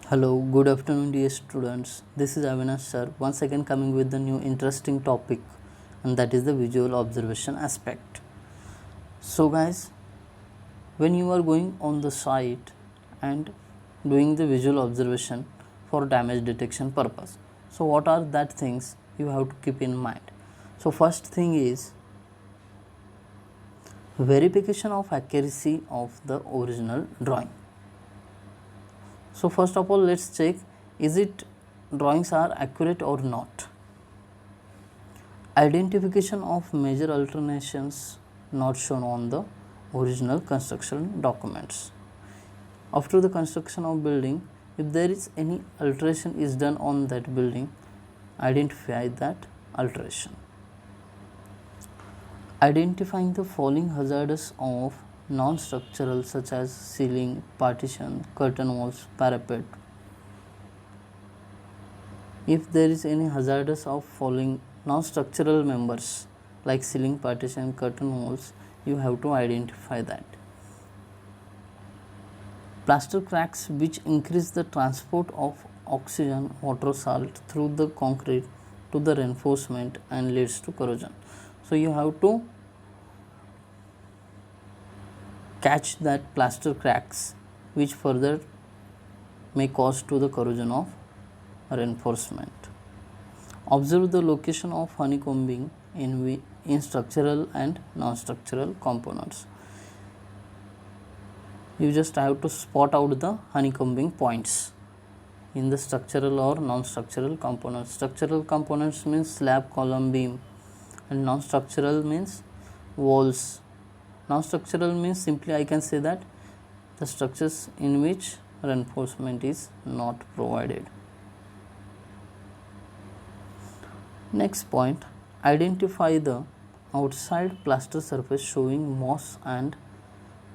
Hello, good afternoon, dear students. This is Avinash sir, once again coming with the new interesting topic, and that is the visual observation aspect. So, guys, when you are going on the site and doing the visual observation for damage detection purpose, so what are that things you have to keep in mind? So, first thing is verification of accuracy of the original drawing. So first of all, let's check is it drawings are accurate or not. Identification of major alterations not shown on the original construction documents. After the construction of building, if there is any alteration is done on that building, identify that alteration. Identifying the falling hazards of non-structural such as ceiling, partition, curtain walls, parapet. If there is any hazardous of falling non-structural members like ceiling, partition, curtain walls, you have to identify that. Plaster cracks which increase the transport of oxygen, water, salt through the concrete to the reinforcement and leads to corrosion. So you have to catch that plaster cracks which further may cause to the corrosion of reinforcement. Observe the location of honeycombing in structural and non-structural components. You just have to spot out the honeycombing points in the structural or non-structural components. Structural components means slab, column, beam, and non-structural means walls. Non-structural means simply I can say that the structures in which reinforcement is not provided. Next point, identify the outside plaster surface showing moss and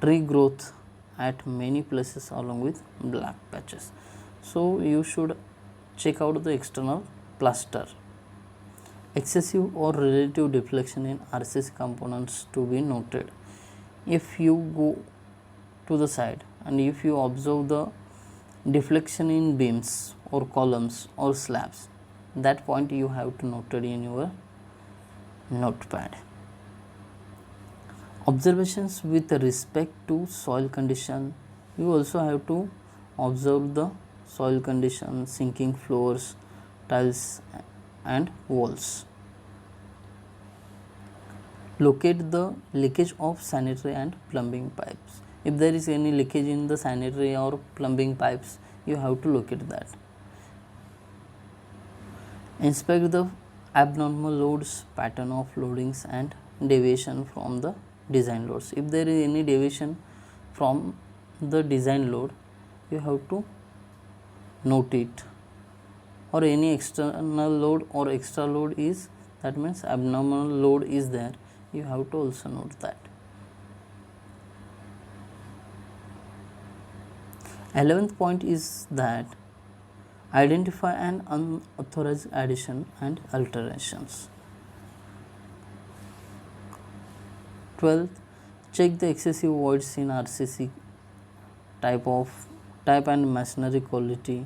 tree growth at many places along with black patches. So you should check out the external plaster. Excessive or relative deflection in RCC components to be noted. If you go to the side and if you observe the deflection in beams or columns or slabs, that point you have to note it in your notepad. Observations with respect to soil condition, you also have to observe the soil condition, sinking floors, tiles and walls. Locate the leakage of sanitary and plumbing pipes. If there is any leakage in the sanitary or plumbing pipes, you have to locate that. Inspect the abnormal loads, pattern of loadings and deviation from the design loads. If there is any deviation from the design load, you have to note it. Or any external load or extra load is, that means abnormal load is there, you have to also note that. 11th point is that identify an unauthorized addition and alterations. 12th, check the excessive voids in RCC type and masonry quality,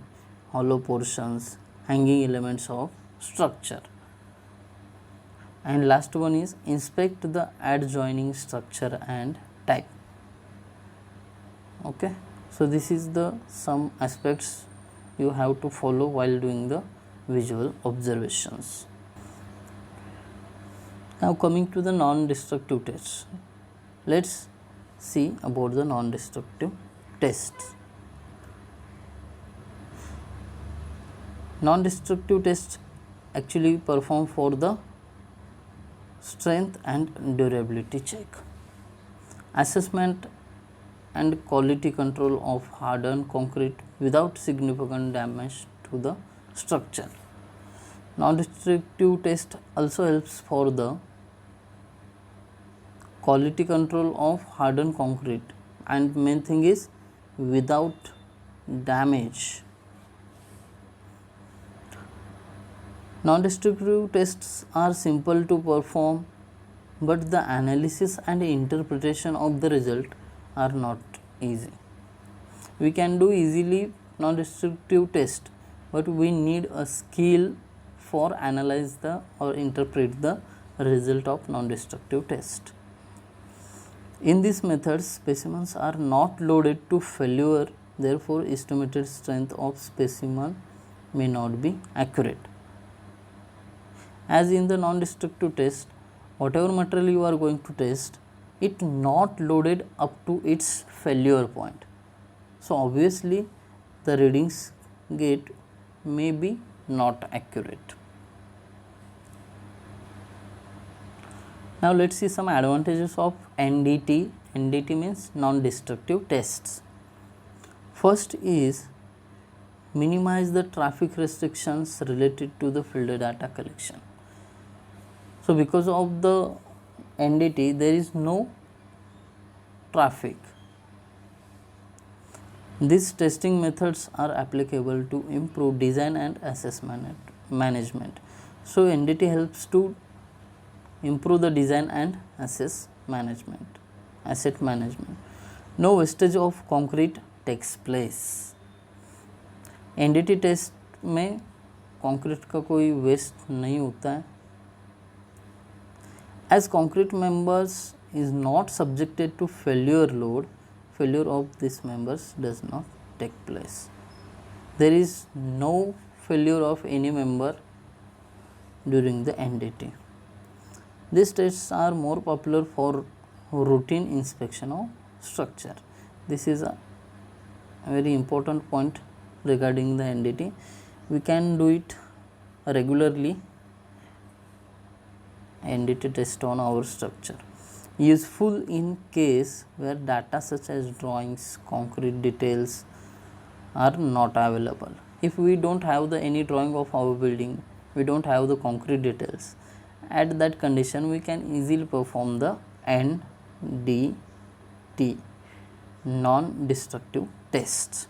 hollow portions, hanging elements of structure. And last one is inspect the adjoining structure and type. Okay, so this is the some aspects you have to follow while doing the visual observations. Now coming to the non-destructive tests, let's see about the non-destructive tests. Non-destructive tests actually perform for the strength and durability check, assessment and quality control of hardened concrete without significant damage to the structure. Non-destructive test also helps for the quality control of hardened concrete, and main thing is without damage. Non-destructive tests are simple to perform, but the analysis and interpretation of the result are not easy. We can do easily non-destructive test, but we need a skill for analyze the or interpret the result of non-destructive test. In this method, specimens are not loaded to failure, therefore estimated strength of specimen may not be accurate. As in the non-destructive test, whatever material you are going to test, it not loaded up to its failure point. So obviously the readings get may be not accurate. Now let's see some advantages of NDT. NDT means non-destructive tests. First is minimize the traffic restrictions related to the field data collection. So because of the NDT there is no traffic. These testing methods are applicable to improve design and assessment management. So NDT helps to improve the design and asset management. No wastage of concrete takes place. NDT test में concrete का कोई waste नहीं होता है. As concrete members is not subjected to failure load, failure of these members does not take place. There is no failure of any member during the NDT. These tests are more popular for routine inspection of structure. This is a very important point regarding the NDT. We can do it regularly, NDT test on our structure. Useful in case where data such as drawings, concrete details are not available. If we don't have any drawing of our building, we don't have the concrete details, at that condition we can easily perform the NDT, non-destructive tests.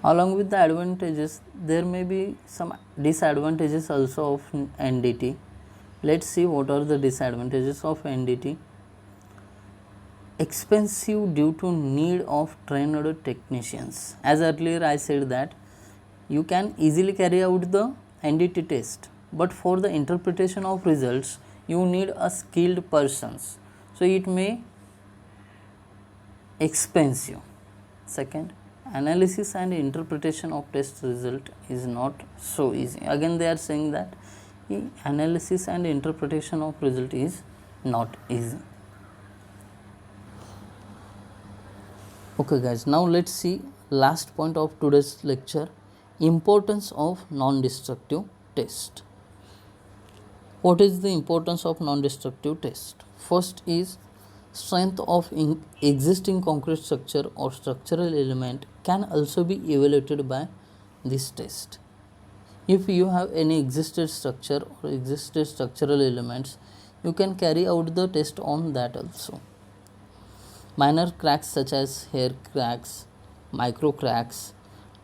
Along with the advantages, there may be some disadvantages also of NDT. Let's see what are the disadvantages of NDT. Expensive due to need of trained technicians. As earlier I said that you can easily carry out the NDT test, but for the interpretation of results you need a skilled persons, so it may expensive. Second, analysis and interpretation of test result is not so easy. Again they are saying that analysis and interpretation of result is not easy. Okay guys, now let's see last point of today's lecture, importance of non-destructive test. What is the importance of non-destructive test? First is strength of existing concrete structure or structural element can also be evaluated by this test. If you have any existed structure or existed structural elements, you can carry out the test on that also. Minor cracks such as hair cracks, micro cracks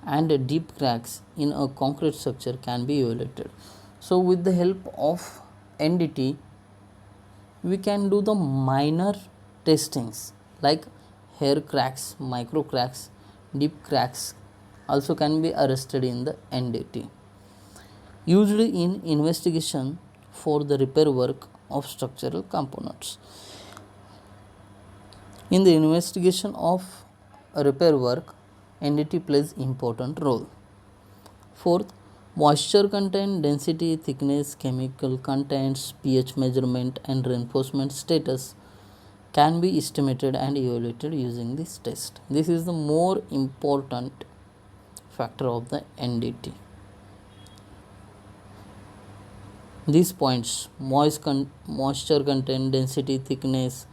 and deep cracks in a concrete structure can be evaluated. So with the help of NDT we can do the minor testings like hair cracks, micro cracks, deep cracks also can be arrested in the NDT. Usually in investigation for the repair work of structural components. In the investigation of repair work, NDT plays important role. Fourth, moisture content, density, thickness, chemical contents, pH measurement and reinforcement status can be estimated and evaluated using this test. This is the more important factor of the NDT. These points, moisture content, density, thickness,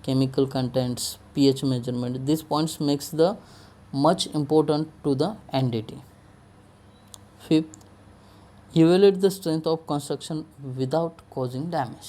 chemical contents, pH measurement, these points makes the much important to the NDT. Fifth, evaluate the strength of construction without causing damage.